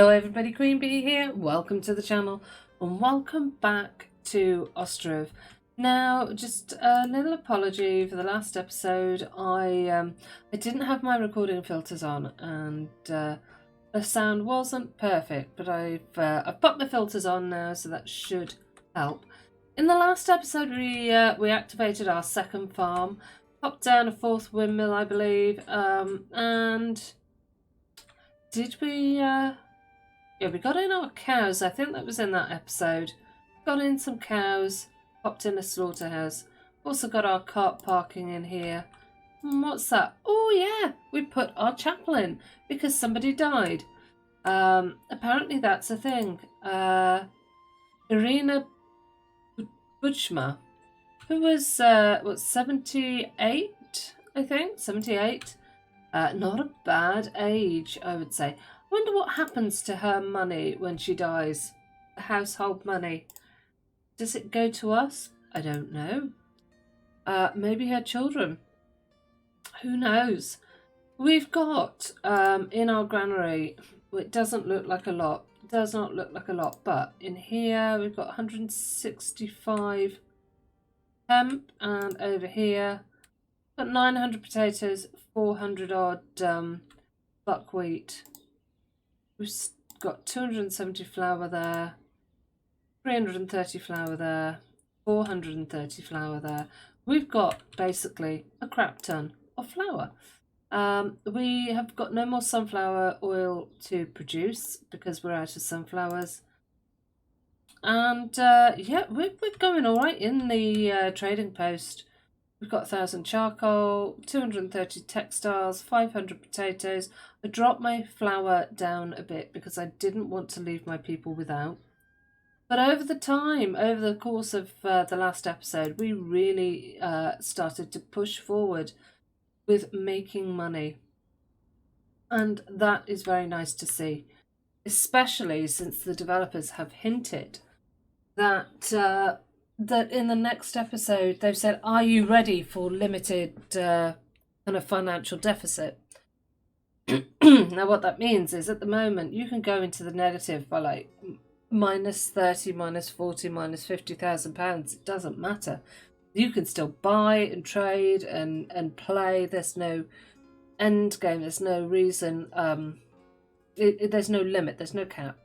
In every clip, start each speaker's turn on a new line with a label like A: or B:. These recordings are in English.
A: Hello everybody, Queen Bee here. Welcome to the channel and welcome back to Ostriv. Now, just a little apology for the last episode. I didn't have my recording filters on and the sound wasn't perfect, but I've put my filters on now, so that should help. In the last episode, we activated our second farm, popped down a fourth windmill, I believe, and did we? Yeah, we got in our cows. I think that was in that episode. Got in some cows, popped in a slaughterhouse. Also got our cart parking in here. What's that? Oh yeah, we put our chapel in because somebody died. Apparently that's a thing. Irina Butchma, who was 78, I think, 78. Not a bad age, I would say. I wonder what happens to her money when she dies. The household money. Does it go to us? I don't know. Maybe her children. Who knows? We've got in our granary, it doesn't look like a lot. Does not look like a lot, but in here we've got 165 hemp, and over here got 900 potatoes, 400 odd buckwheat. We've got 270 flour there, 330 flour there, 430 flour there. We've got basically a crap ton of flour. We have got no more sunflower oil to produce because we're out of sunflowers. And yeah, we're going all right in the trading post. We've got 1,000 charcoal, 230 textiles, 500 potatoes. I dropped my flour down a bit because I didn't want to leave my people without. But over the course of the last episode, we really started to push forward with making money. And that is very nice to see, especially since the developers have hinted that that in the next episode they've said, are you ready for limited kind of financial deficit? Now what that means is at the moment you can go into the negative by like minus 30, minus 40, minus 50,000 pounds. It doesn't matter. You can still buy and trade and play. There's no end game. There's no reason. There's no limit. There's no cap.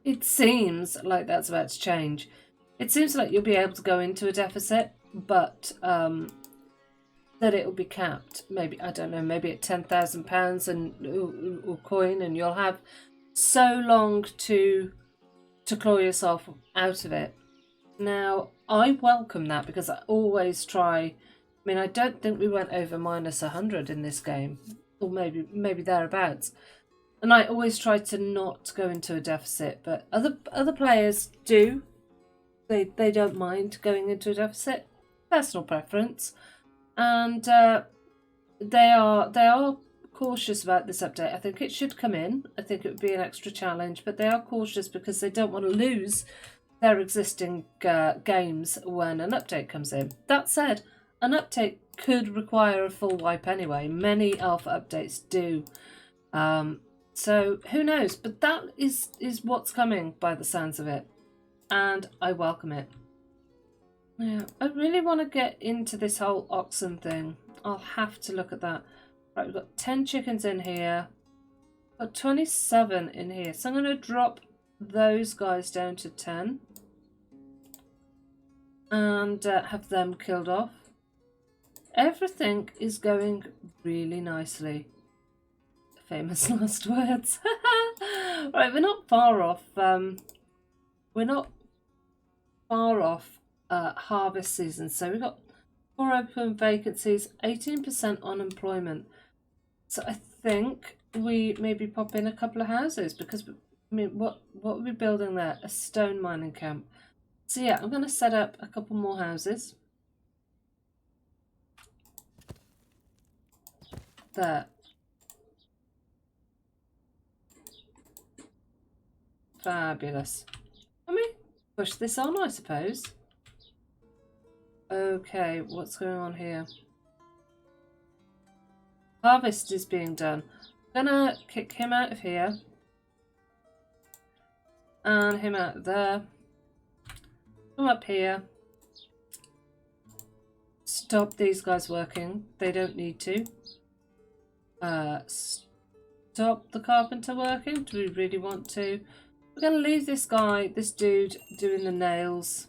A: It seems like that's about to change. It seems like you'll be able to go into a deficit, but that it will be capped. Maybe, I don't know, maybe at £10,000 and or coin, and you'll have so long to claw yourself out of it. Now, I welcome that because I always try. I mean, I don't think we went over minus 100 in this game, or maybe thereabouts. And I always try to not go into a deficit, but other players do. They don't mind going into a deficit. Personal preference, and they are cautious about this update. I think it should come in. I think it would be an extra challenge, but they are cautious because they don't want to lose their existing games when an update comes in. That said, an update could require a full wipe anyway. Many alpha updates do. So who knows? But that is what's coming by the sounds of it. And I welcome it. Yeah, I really want to get into this whole oxen thing. I'll have to look at that. Right, we've got 10 chickens in here. Got 27 in here. So I'm going to drop those guys down to 10. And have them killed off. Everything is going really nicely. Famous last words. Right, we're not far off. Harvest season. So we've got 4 open vacancies, 18% unemployment. So I think we maybe pop in a couple of houses because, I mean, what are we building there? A stone mining camp. So yeah, I'm going to set up a couple more houses. There. Fabulous. Let me push this on, I suppose. Okay, what's going on here? Harvest is being done. Gonna kick him out of here. And him out of there. Come up here. Stop these guys working. They don't need to. Stop the carpenter working. Do we really want to? We're going to leave this guy, this dude, doing the nails.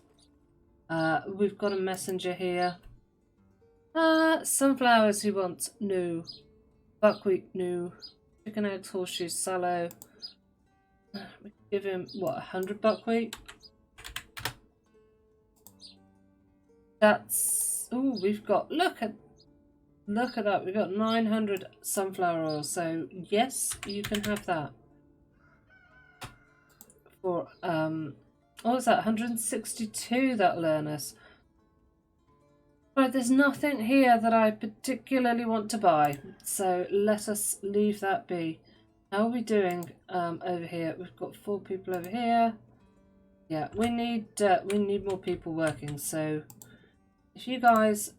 A: We've got a messenger here. Sunflowers he wants. No. Buckwheat, no. Chicken eggs, horseshoes, sallow. We give him, what, 100 buckwheat? That's... Oh, we've got... Look at that. We've got 900 sunflower oil. So, yes, you can have that. For, what was that? 162 that'll earn us. Right, there's nothing here that I particularly want to buy, so let us leave that be. How are we doing over here? We've got 4 people over here. Yeah, we need more people working. So if you guys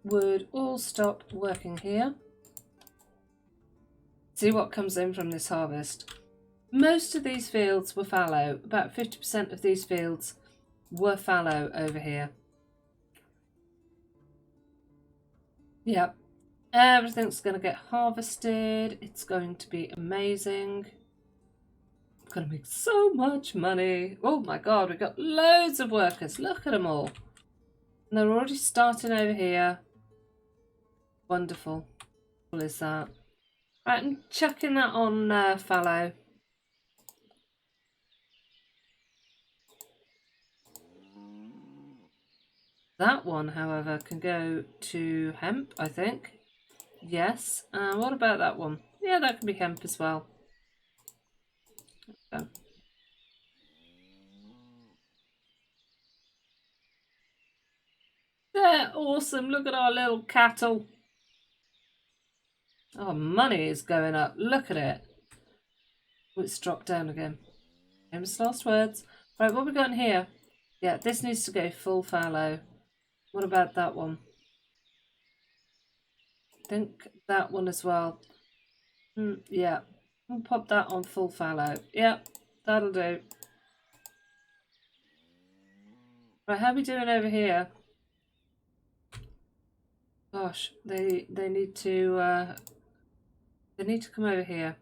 A: would all stop working here, see what comes in from this harvest. Most of these fields were fallow. About 50% of these fields were fallow over here. Yep, everything's going to get harvested. It's going to be amazing. I'm going to make so much money. Oh my god, we've got loads of workers. Look at them all. And they're already starting over here. Wonderful. What is that? Right, I'm chucking that on fallow. That one, however, can go to hemp, I think. Yes. What about that one? Yeah, that can be hemp as well. Okay. They're awesome. Look at our little cattle. Our money is going up. Look at it. Oh, it's dropped down again. Famous last words. Right, what have we got in here? Yeah, this needs to go full fallow. What about that one? I think that one as well. Yeah, we'll pop that on full fallow. Yep, that'll do. Right, how are we doing over here? Gosh, they need to come over here.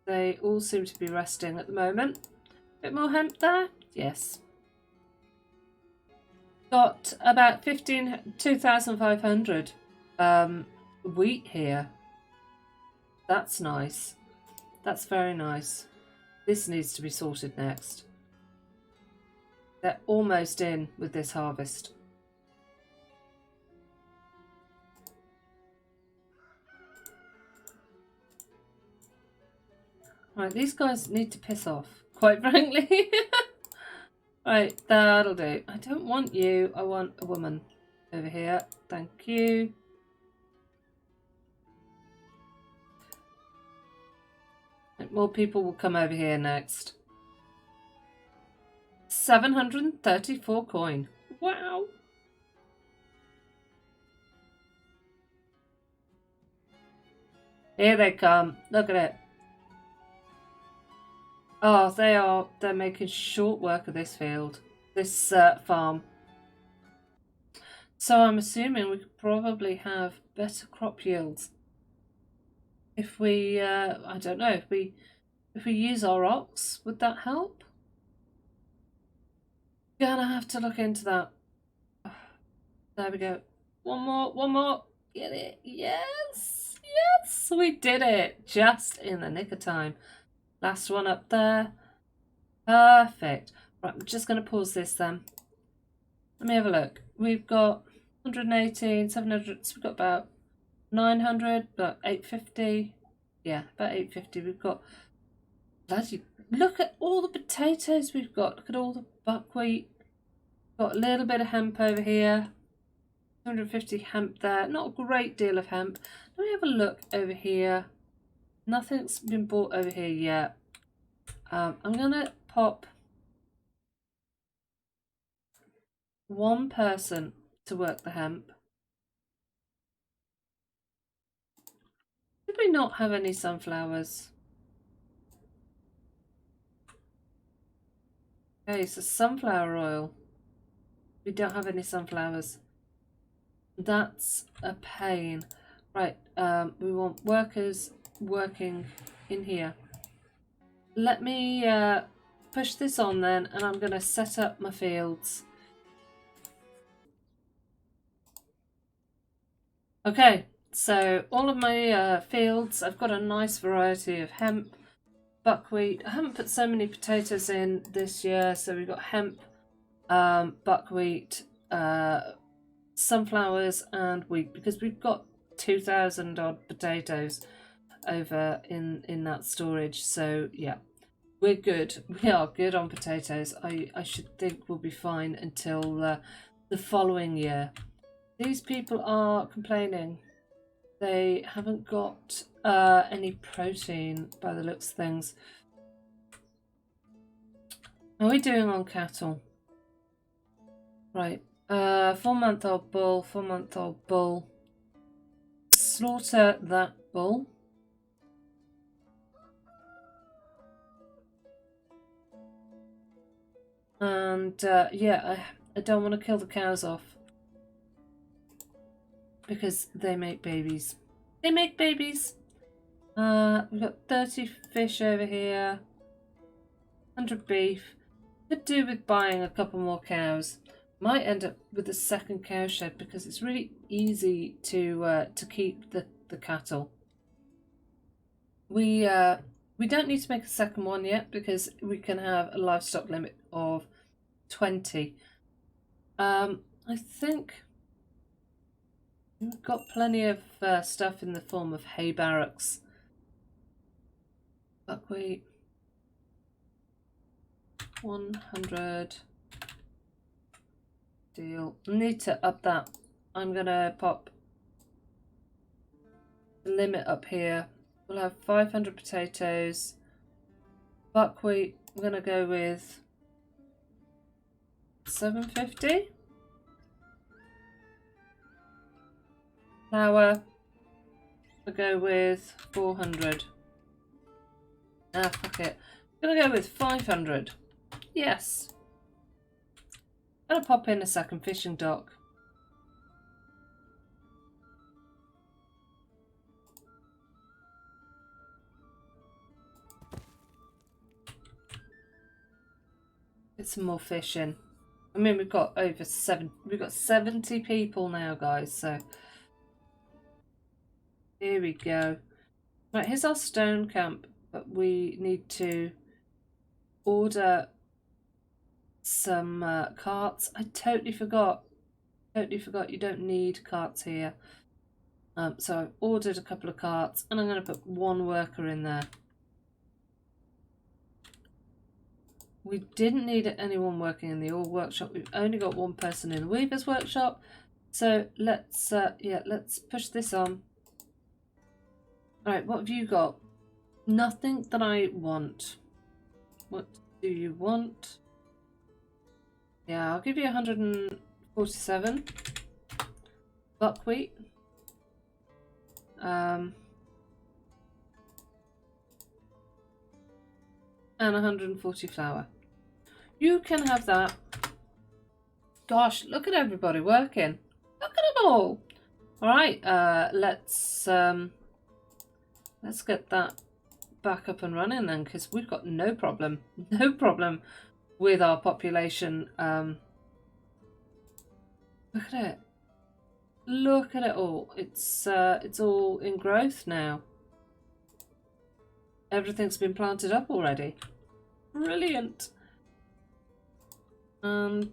A: They all seem to be resting at the moment. Bit more hemp there? Yes. Got about 2,500 wheat here. That's nice. That's very nice. This needs to be sorted next. They're almost in with this harvest. Right, these guys need to piss off, quite frankly. Right, that'll do. I don't want you. I want a woman over here. Thank you. More people will come over here next. 734 coin. Wow. Here they come. Look at it. Oh, they're making short work of this field, this farm. So I'm assuming we could probably have better crop yields if we, I don't know, if we use our ox, would that help? Gonna have to look into that. There we go. One more. Get it? Yes, yes, we did it just in the nick of time. Last one up there. Perfect. Right, I'm just going to pause this then. Let me have a look. We've got 118, 700, so we've got about 900, about 850. Yeah, about 850. We've got, bloody, look at all the potatoes we've got. Look at all the buckwheat. Got a little bit of hemp over here. 250 hemp there. Not a great deal of hemp. Let me have a look over here. Nothing's been bought over here yet. I'm going to pop one person to work the hemp. Did we not have any sunflowers? Okay, so sunflower oil. We don't have any sunflowers. That's a pain. Right, we want workers working in here. Let me push this on then, and I'm going to set up my fields. Okay, so all of my fields, I've got a nice variety of hemp, buckwheat. I haven't put so many potatoes in this year, so we've got hemp, buckwheat, sunflowers and wheat, because we've got 2,000 odd potatoes over in that storage. So yeah, we're good. We are good on potatoes. I should think we'll be fine until the following year. These people are complaining. They haven't got any protein by the looks of things. How are we doing on cattle? Right. 4-month-old bull, 4-month-old bull. Slaughter that bull. And yeah, I don't want to kill the cows off, because they make babies. They make babies. We've got 30 fish over here. 100 beef. Could do with buying a couple more cows. Might end up with a second cow shed, because it's really easy to keep the cattle. We don't need to make a second one yet, because we can have a livestock limit of 20. I think we've got plenty of stuff in the form of hay barracks. Buckwheat. 100. Deal. Need to up that. I'm gonna pop the limit up here. We'll have 500 potatoes. Buckwheat, I'm gonna go with 750. Flour, I'll go with 400. Ah, fuck it. I'm gonna go with 500. Yes. Gonna pop in a second fishing dock. Get some more fish in. I mean, we've got 70 people now, guys, so here we go. Right, here's our stone camp, but we need to order some carts. I totally forgot. You don't need carts here. So I've ordered a couple of carts, and I'm going to put one worker in there. We didn't need anyone working in the ore workshop. We've only got one person in the weaver's workshop. So let's push this on. All right, what have you got? Nothing that I want. What do you want? Yeah, I'll give you 147 buckwheat. And 140 flour. You can have that. Gosh, look at everybody working. Look at them all. All right, let's get that back up and running then, because we've got no problem with our population. Look at it. Look at it all. It's all in growth now. Everything's been planted up already. Brilliant. And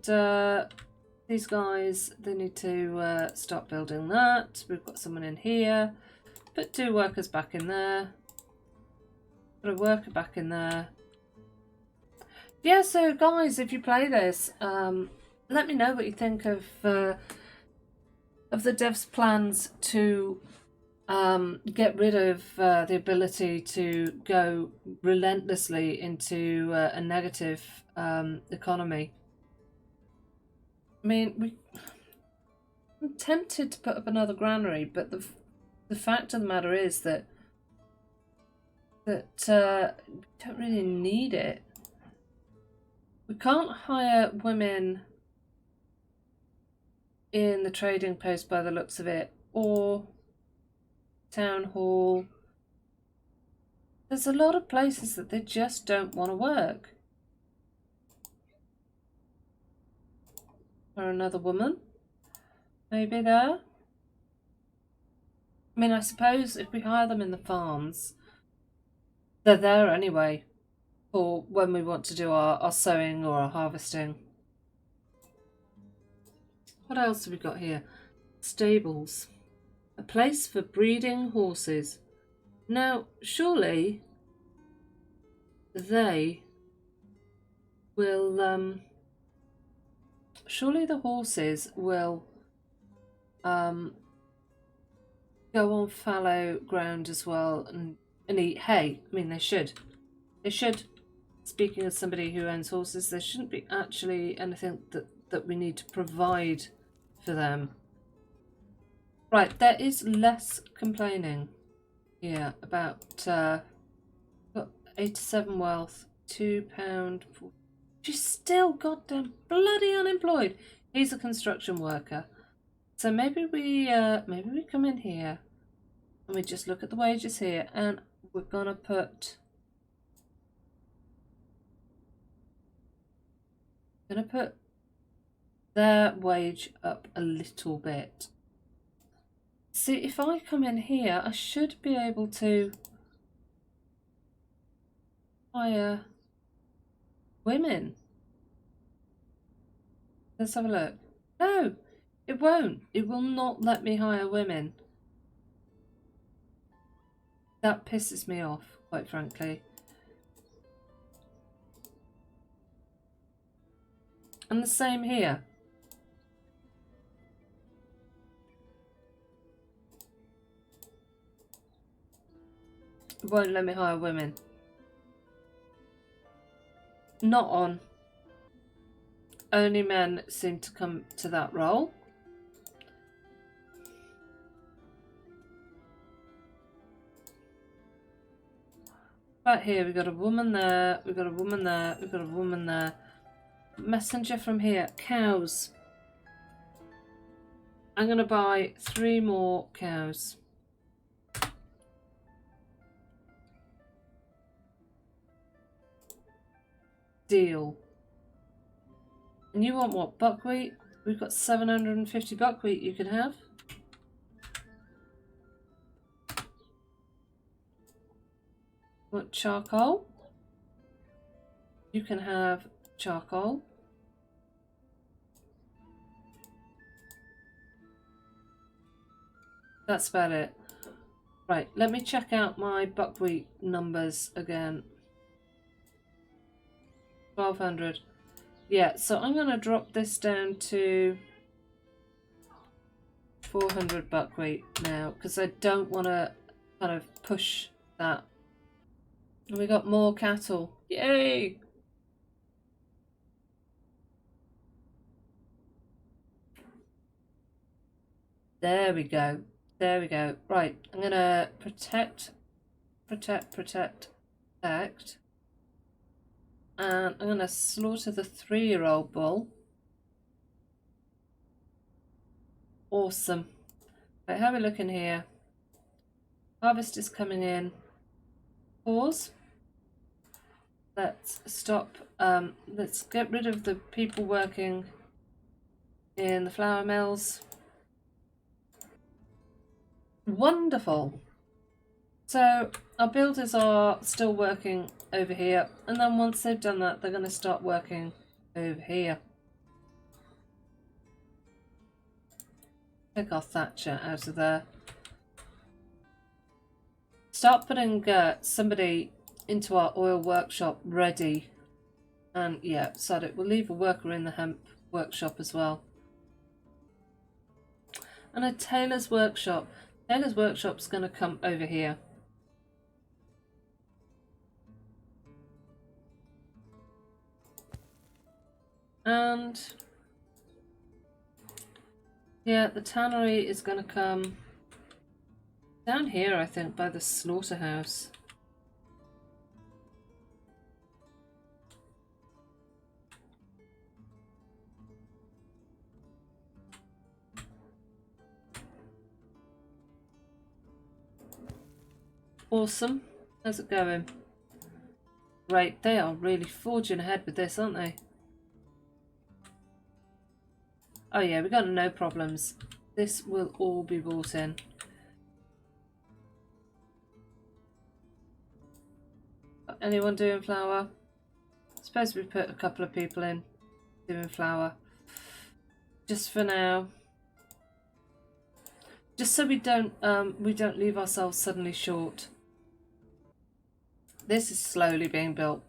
A: these guys, they need to start building that. We've got someone in here. Put 2 workers back in there. Put a worker back in there. Yeah, so guys, if you play this, let me know what you think of the devs' plans to get rid of the ability to go relentlessly into a negative economy. I mean, I'm tempted to put up another granary, but the fact of the matter is that that don't really need it. We can't hire women in the trading post by the looks of it, or town hall. There's a lot of places that they just don't want to work. Or another woman, maybe there. I mean, I suppose if we hire them in the farms, they're there anyway for when we want to do our sowing or our harvesting. What else have we got here? Stables. A place for breeding horses. Now, surely they will, surely the horses will go on fallow ground as well and eat hay. I mean, they should. They should. Speaking as somebody who owns horses, there shouldn't be actually anything that we need to provide for them. Right, there is less complaining here about got 87 wealth, £2. She's still goddamn bloody unemployed. He's a construction worker. So maybe we come in here and we just look at the wages here, and we're gonna put their wage up a little bit. See, if I come in here, I should be able to hire women. Let's have a look. No, it won't. It will not let me hire women. That pisses me off, quite frankly. And the same here. It won't let me hire women. Not on. Only men seem to come to that role. Right here, we've got a woman there, we've got a woman there, we've got a woman there. Messenger from here. Cows. I'm going to buy 3 more cows. Deal. And you want what? Buckwheat? We've got 750 buckwheat you can have. Want charcoal? You can have charcoal. That's about it. Right, let me check out my buckwheat numbers again. 1200. Yeah, so I'm going to drop this down to 400 buckwheat now, because I don't want to kind of push that. And we got more cattle. Yay! There we go. There we go. Right, I'm going to protect. And I'm going to slaughter the 3-year-old bull. Awesome. Right, how are we looking here? Harvest is coming in. Pause. Let's stop. Let's get rid of the people working in the flour mills. Wonderful. So our builders are still working over here, and then once they've done that, they're going to start working over here. Take our thatcher out of there. Start putting somebody into our oil workshop ready. And yeah, sod it. We'll leave a worker in the hemp workshop as well. And a tailor's workshop. Tailor's workshop's going to come over here. And yeah, the tannery is going to come down here, I think, by the slaughterhouse. Awesome. How's it going? Great. They are really forging ahead with this, aren't they? Oh yeah, we got no problems. This will all be brought in. Anyone doing flour? Suppose we put a couple of people in doing flour. Just for now. Just so we don't leave ourselves suddenly short. This is slowly being built.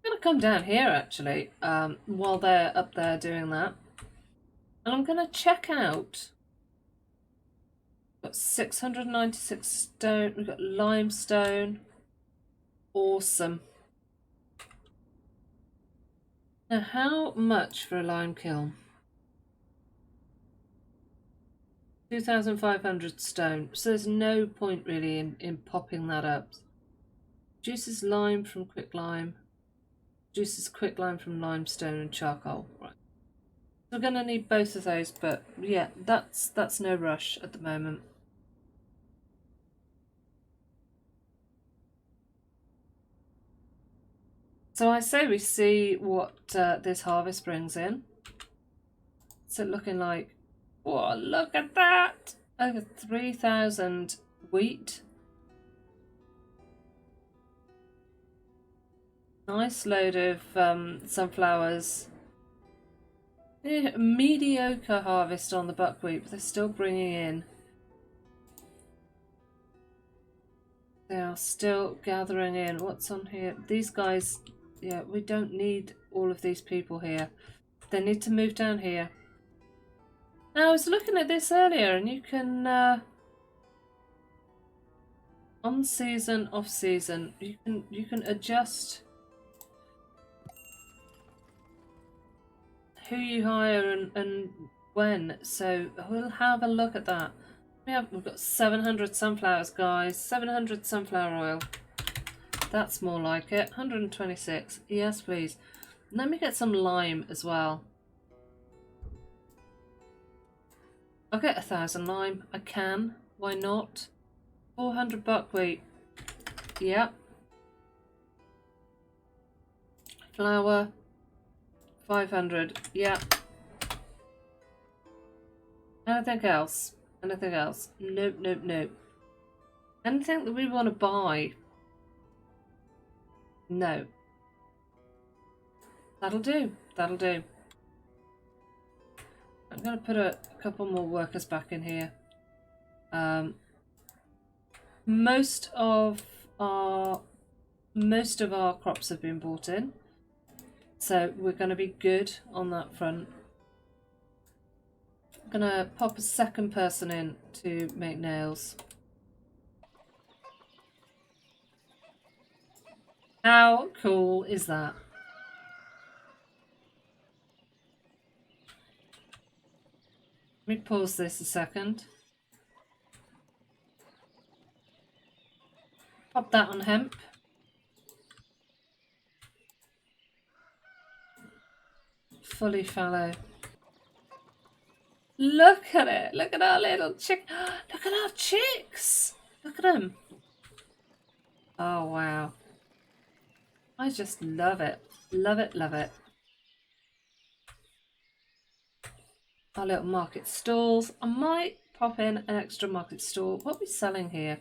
A: I'm gonna come down here actually, while they're up there doing that. And I'm gonna check out. We've got 696 stone, we've got limestone. Awesome. Now how much for a lime kiln? 2,500 stone. So there's no point really in popping that up. Juices lime from quicklime. Juices quicklime from limestone and charcoal. Right. We're going to need both of those, but yeah, that's no rush at the moment. So I say we see what this harvest brings in. What's it looking like? Oh, look at that! Over 3,000 wheat. Nice load of sunflowers. Yeah, mediocre harvest on the buckwheat, but they're still bringing in. They are still gathering in. What's on here? These guys, yeah, we don't need all of these people here. They need to move down here. Now, I was looking at this earlier, and you can on season, off season, you can adjust who you hire and when. So we'll have a look at that. We've got 700 sunflowers, guys. 700 sunflower oil. That's more like it. 126. Yes, please. Let me get some lime as well. I'll get 1,000 lime. I can. Why not? 400 buckwheat. Yep. Flour. 500. Yep. Anything else? Anything else? Nope, nope, nope. Anything that we want to buy? No. That'll do. That'll do. I'm going to put a couple more workers back in here. Most of our crops have been bought in, so we're going to be good on that front. I'm going to pop a second person in to make nails. How cool is that? Let me pause this a second. Pop that on hemp. Fully fallow. Look at it. Look at our little chick. Look at our chicks. Look at them. Oh, wow. I just love it. Love it, love it. Our little market stalls. I might pop in an extra market stall. What are we selling here?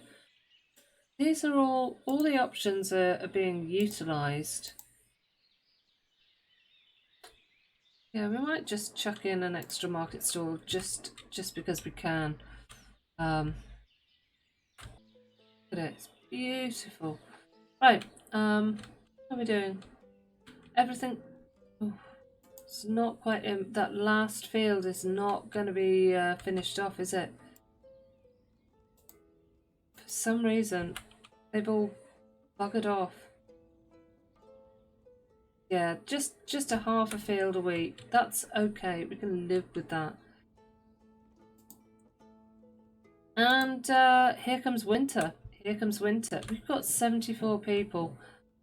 A: These are all the options are being utilised. Yeah, we might just chuck in an extra market stall just because we can. Look at it, it's beautiful. Right, how are we doing? Everything. Oh, it's not quite in. That last field is not going to be finished off, is it? For some reason, they've all buggered off. Yeah, just a half a field a week. That's okay. We can live with that. And here comes winter. Here comes winter. We've got 74 people.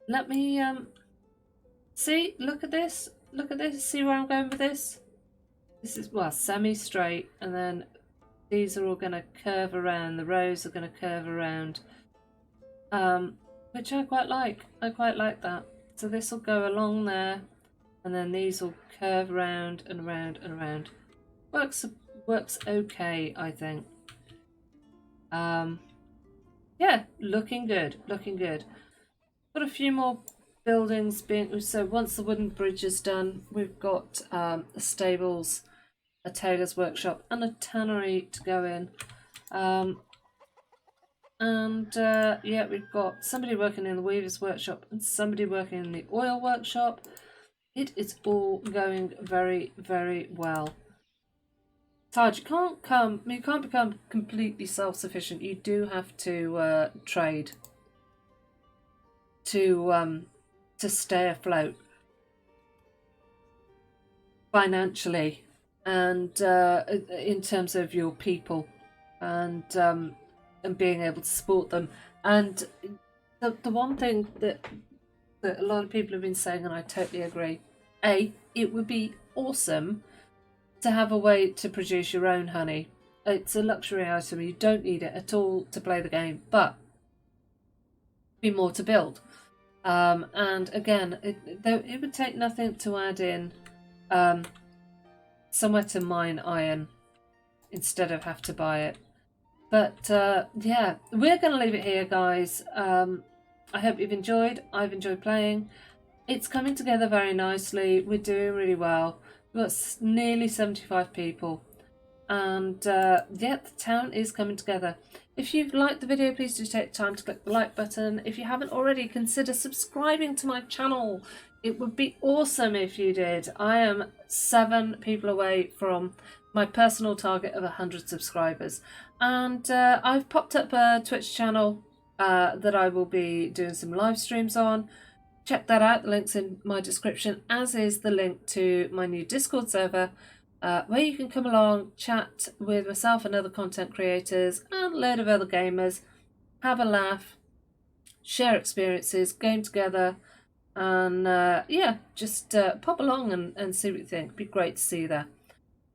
A: Let me see. Look at this. Look at this. See where I'm going with this? This is, well, semi-straight, and then These are all going to curve around. The rows are going to curve around, which I quite like. I quite like that. So this will go along there, and then these will curve around and around and around. Works okay, I think. Yeah, looking good, looking good. Got a few more buildings being, so once the wooden bridge is done, we've got the stables, a tailor's workshop, and a tannery to go in. Yeah, we've got somebody working in the weaver's workshop and somebody working in the oil workshop. It is all going very, very well. Taj, you can't become completely self-sufficient. You do have to trade to stay afloat financially, and in terms of your people, and being able to support them. And the one thing that a lot of people have been saying, and I totally agree, it would be awesome to have a way to produce your own honey. It's a luxury item. You don't need it at all to play the game, but be more to build. And again, it would take nothing to add in somewhere to mine iron instead of have to buy it. But yeah, we're going to leave it here, guys. I hope you've enjoyed. I've enjoyed playing. It's coming together very nicely. We're doing really well. We've got nearly 75 people. And yeah, the town is coming together. If you've liked the video, please do take time to click the like button. If you haven't already, consider subscribing to my channel. It would be awesome if you did. I am 7 people away from my personal target of 100 subscribers. And I've popped up a Twitch channel that I will be doing some live streams on. Check that out. The link's in my description, as is the link to my new Discord server, where you can come along, chat with myself and other content creators and a load of other gamers, have a laugh, share experiences, game together, and yeah, just pop along and see what you think. It'd be great to see you there.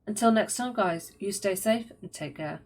A: Until next time, guys, you stay safe and take care.